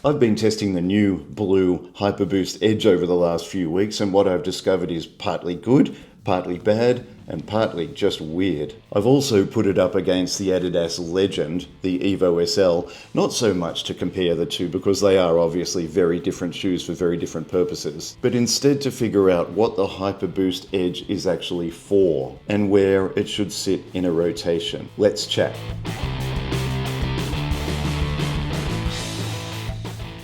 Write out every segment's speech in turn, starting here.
I've been testing the new blue Hyperboost Edge over the last few weeks, and what I've discovered is partly good, partly bad, and partly just weird. I've also put it up against the Adidas Legend, the Evo SL, not so much to compare the two because they are obviously very different shoes for very different purposes, but instead to figure out what the Hyperboost Edge is actually for and where it should sit in a rotation. Let's chat.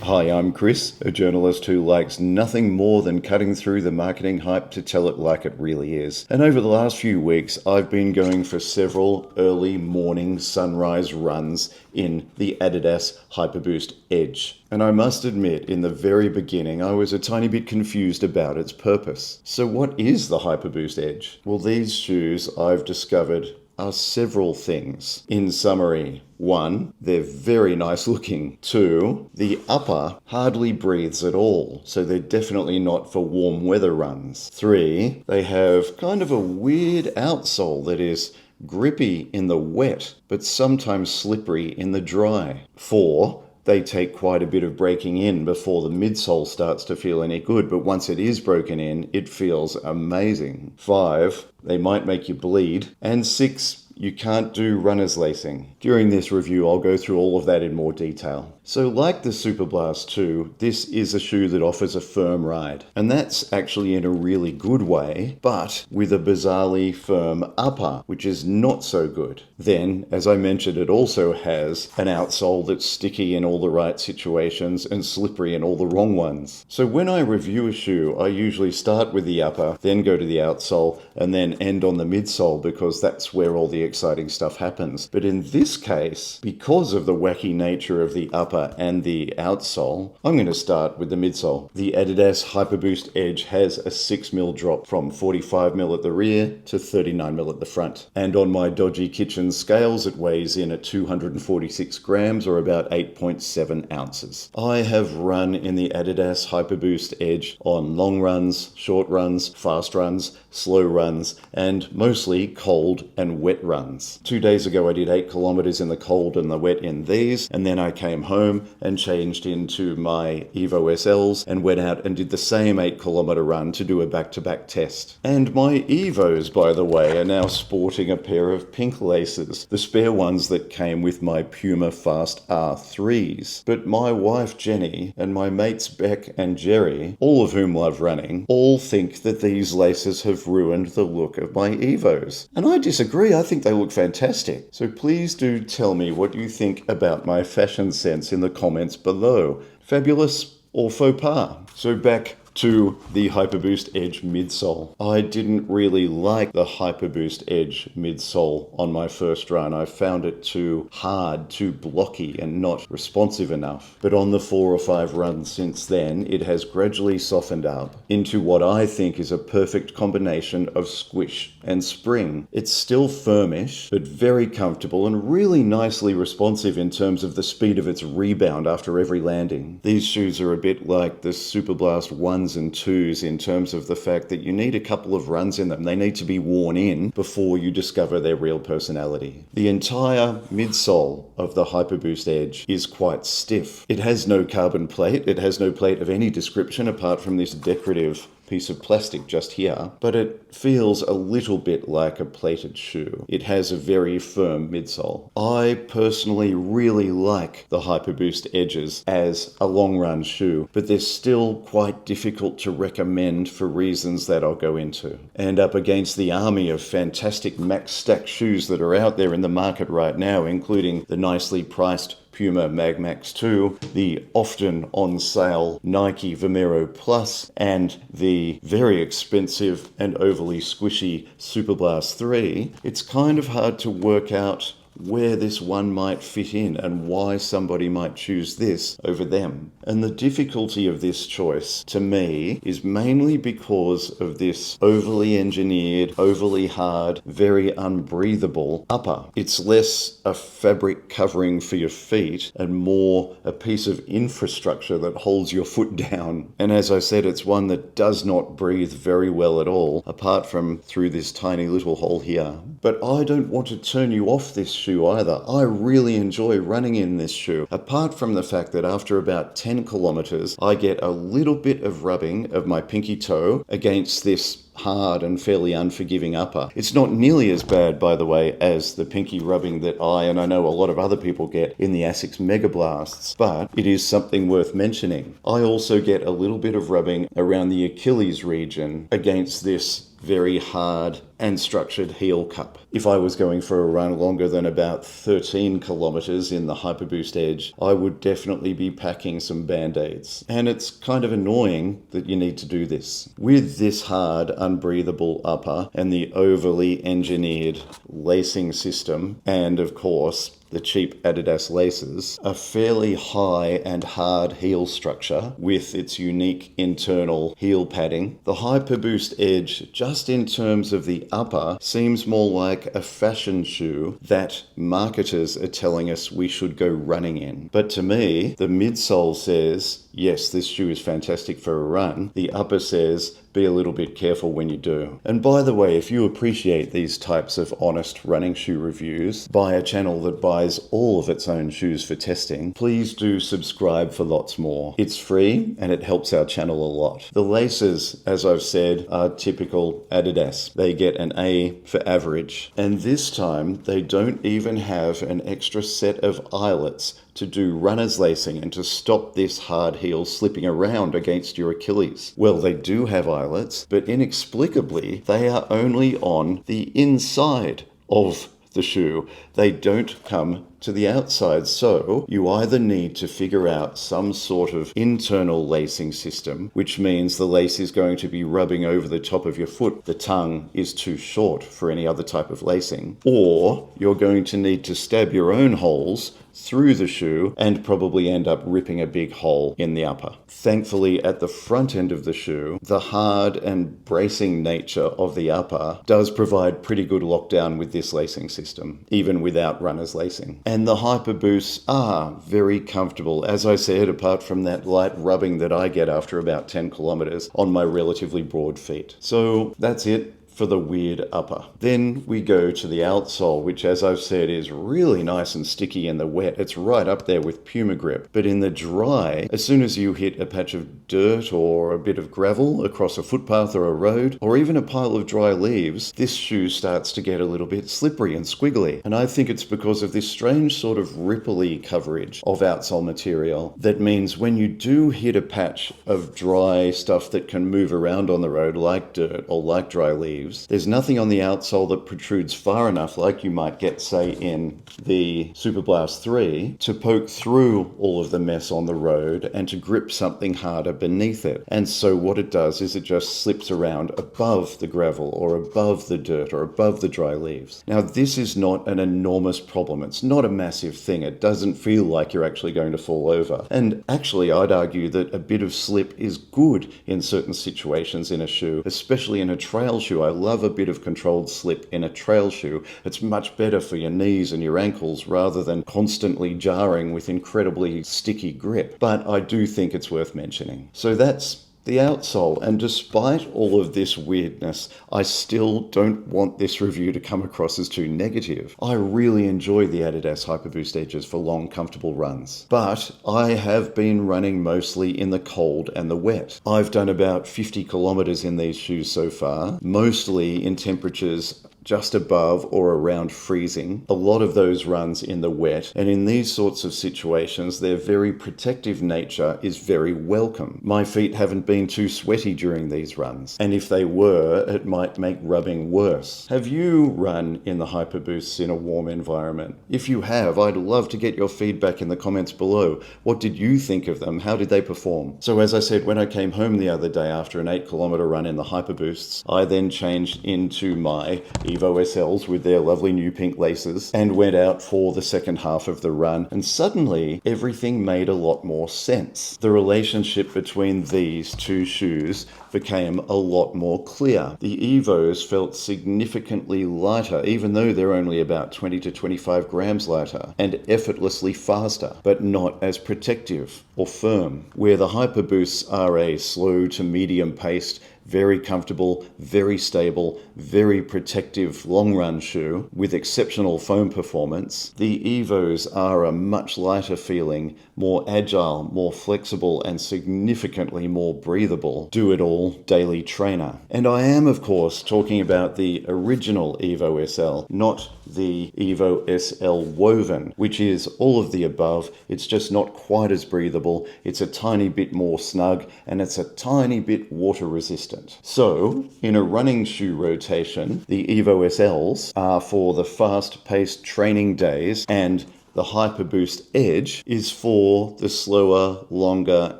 Hi, I'm Chris, a journalist who likes nothing more than cutting through the marketing hype to tell it like it really is. And over the last few weeks, I've been going for several early morning sunrise runs in the Adidas Hyperboost Edge. And I must admit, in the very beginning, I was a tiny bit confused about its purpose. So what is the Hyperboost Edge? Well, these shoes, I've discovered, are several things. In summary, 1, they're very nice looking. 2, the upper hardly breathes at all, so they're definitely not for warm weather runs. 3, they have kind of a weird outsole that is grippy in the wet, but sometimes slippery in the dry. 4, they take quite a bit of breaking in before the midsole starts to feel any good, but once it is broken in, it feels amazing. 5, they might make you bleed. And 6, you can't do runner's lacing. During this review, I'll go through all of that in more detail. So like the Superblast 2, this is a shoe that offers a firm ride. And that's actually in a really good way, but with a bizarrely firm upper, which is not so good. Then, as I mentioned, it also has an outsole that's sticky in all the right situations and slippery in all the wrong ones. So when I review a shoe, I usually start with the upper, then go to the outsole, and then end on the midsole because that's where all the exciting stuff happens. But in this case, because of the wacky nature of the upper and the outsole, I'm going to start with the midsole. The Adidas Hyperboost Edge has a 6mm drop from 45mm at the rear to 39mm at the front. And on my dodgy kitchen scales, it weighs in at 246 grams or about 8.7 ounces. I have run in the Adidas Hyperboost Edge on long runs, short runs, fast runs, slow runs, and mostly cold and wet runs. 2 days ago I did 8 kilometers in the cold and the wet in these, and then I came home and changed into my Evo SLs and went out and did the same 8-kilometer run to do a back-to-back test. And my Evos, by the way, are now sporting a pair of pink laces, the spare ones that came with my Puma Fast R3s. But my wife Jenny and my mates Beck and Jerry, all of whom love running, all think that these laces have ruined the look of my Evos. And I disagree, I think they look fantastic. So please do tell me what you think about my fashion sense in the comments below. Fabulous or faux pas? So back to the Hyperboost Edge midsole. I didn't really like the Hyperboost Edge midsole on my first run. I found it too hard, too blocky, and not responsive enough. But on the 4 or 5 runs since then, it has gradually softened up into what I think is a perfect combination of squish and spring. It's still firmish, but very comfortable and really nicely responsive in terms of the speed of its rebound after every landing. These shoes are a bit like the Superblast 1s and 2s in terms of the fact that you need a couple of runs in them. They need to be worn in before you discover their real personality. The entire midsole of the Hyperboost Edge is quite stiff. It has no carbon plate. It has no plate of any description apart from this decorative piece of plastic just here, but it feels a little bit like a plated shoe. It has a very firm midsole. I personally really like the Hyperboost Edges as a long run shoe, but they're still quite difficult to recommend for reasons that I'll go into. And up against the army of fantastic max stack shoes that are out there in the market right now, including the nicely priced Puma Mag Max 2, the often on sale Nike Vomero Plus, and the very expensive and overly squishy Superblast 3, it's kind of hard to work out where this one might fit in and why somebody might choose this over them. And the difficulty of this choice, to me, is mainly because of this overly engineered, overly hard, very unbreathable upper. It's less a fabric covering for your feet and more a piece of infrastructure that holds your foot down. And as I said, it's one that does not breathe very well at all, apart from through this tiny little hole here. But I don't want to turn you off this shoe either. I really enjoy running in this shoe. Apart from the fact that after about 10 kilometers, I get a little bit of rubbing of my pinky toe against this hard and fairly unforgiving upper. It's not nearly as bad, by the way, as the pinky rubbing that I know a lot of other people get in the Asics Mega Blasts, but it is something worth mentioning. I also get a little bit of rubbing around the Achilles region against this very hard and structured heel cup. If I was going for a run longer than about 13 kilometers in the Hyperboost Edge, I would definitely be packing some band-aids. And it's kind of annoying that you need to do this. With this hard, unbreathable upper and the overly engineered lacing system, and of course, the cheap Adidas laces, a fairly high and hard heel structure with its unique internal heel padding, the Hyperboost Edge, just in terms of the upper, seems more like a fashion shoe that marketers are telling us we should go running in. But to me, the midsole says, yes, this shoe is fantastic for a run. The upper says, be a little bit careful when you do. And by the way, if you appreciate these types of honest running shoe reviews by a channel that buys all of its own shoes for testing, please do subscribe for lots more. It's free and it helps our channel a lot. The laces, as I've said, are typical Adidas. They get an A for average. And this time, they don't even have an extra set of eyelets to do runner's lacing and to stop this hard heel slipping around against your Achilles. Well, they do have eyelets, but inexplicably, they are only on the inside of the shoe. They don't come to the outside. So you either need to figure out some sort of internal lacing system, which means the lace is going to be rubbing over the top of your foot. The tongue is too short for any other type of lacing. Or you're going to need to stab your own holes through the shoe and probably end up ripping a big hole in the upper. Thankfully, at the front end of the shoe, the hard and bracing nature of the upper does provide pretty good lockdown with this lacing system, even without runner's lacing. And the Hyperboosts are very comfortable, as I said, apart from that light rubbing that I get after about 10 kilometers on my relatively broad feet. So that's it for the weird upper. Then we go to the outsole, which, as I've said, is really nice and sticky in the wet. It's right up there with Puma Grip. But in the dry, as soon as you hit a patch of dirt or a bit of gravel across a footpath or a road, or even a pile of dry leaves, this shoe starts to get a little bit slippery and squiggly. And I think it's because of this strange sort of ripply coverage of outsole material that means when you do hit a patch of dry stuff that can move around on the road, like dirt or like dry leaves, there's nothing on the outsole that protrudes far enough, like you might get, say, in the Super Blast 3, to poke through all of the mess on the road and to grip something harder beneath it. And so what it does is it just slips around above the gravel or above the dirt or above the dry leaves. Now, this is not an enormous problem. It's not a massive thing. It doesn't feel like you're actually going to fall over. And actually, I'd argue that a bit of slip is good in certain situations in a shoe, especially in a trail shoe. I love a bit of controlled slip in a trail shoe. It's much better for your knees and your ankles rather than constantly jarring with incredibly sticky grip. But I do think it's worth mentioning. So that's the outsole, and despite all of this weirdness, I still don't want this review to come across as too negative. I really enjoy the Adidas Hyperboost Edges for long, comfortable runs, but I have been running mostly in the cold and the wet. I've done about 50 kilometers in these shoes so far, mostly in temperatures just above or around freezing. A lot of those runs in the wet, and in these sorts of situations, their very protective nature is very welcome. My feet haven't been too sweaty during these runs, and if they were, it might make rubbing worse. Have you run in the Hyperboosts in a warm environment? If you have, I'd love to get your feedback in the comments below. What did you think of them? How did they perform? So as I said, when I came home the other day after an 8-kilometer run in the Hyperboosts, I then changed into my Evo SLs with their lovely new pink laces and went out for the second half of the run, and suddenly everything made a lot more sense. The relationship between these two shoes became a lot more clear. The Evos felt significantly lighter, even though they're only about 20 to 25 grams lighter, and effortlessly faster, but not as protective or firm. Where the Hyperboosts are a slow to medium paced, very comfortable, very stable, very protective long-run shoe with exceptional foam performance, the Evos are a much lighter feeling, more agile, more flexible, and significantly more breathable do-it-all daily trainer. And I am, of course, talking about the original Evo SL, not the Evo SL woven, which is all of the above. It's just not quite as breathable, it's a tiny bit more snug, and it's a tiny bit water resistant. So, in a running shoe rotation, the Evo SLs are for the fast-paced training days, and the Hyperboost Edge is for the slower, longer,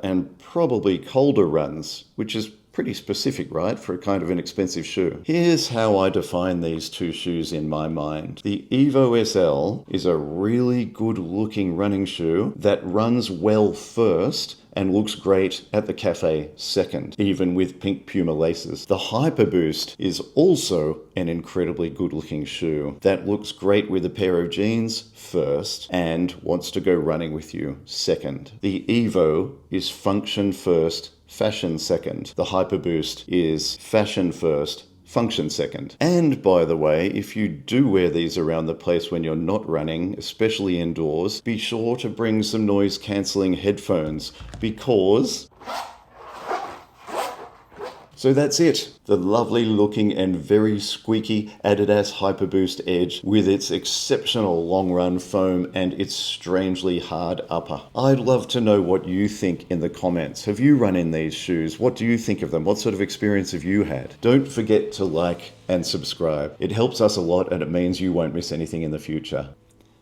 and probably colder runs, which is pretty specific, right, for a kind of inexpensive shoe. Here's how I define these two shoes in my mind. The Evo SL is a really good-looking running shoe that runs well first and looks great at the cafe second, even with pink Puma laces. The Hyperboost is also an incredibly good-looking shoe that looks great with a pair of jeans first and wants to go running with you second. The Evo is function first, fashion second. The Hyperboost is fashion first, function second. And by the way, if you do wear these around the place when you're not running, especially indoors, be sure to bring some noise cancelling headphones because... So that's it. The lovely looking and very squeaky Adidas Hyperboost Edge with its exceptional long run foam and its strangely hard upper. I'd love to know what you think in the comments. Have you run in these shoes? What do you think of them? What sort of experience have you had? Don't forget to like and subscribe. It helps us a lot and it means you won't miss anything in the future.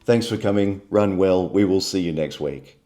Thanks for coming. Run well. We will see you next week.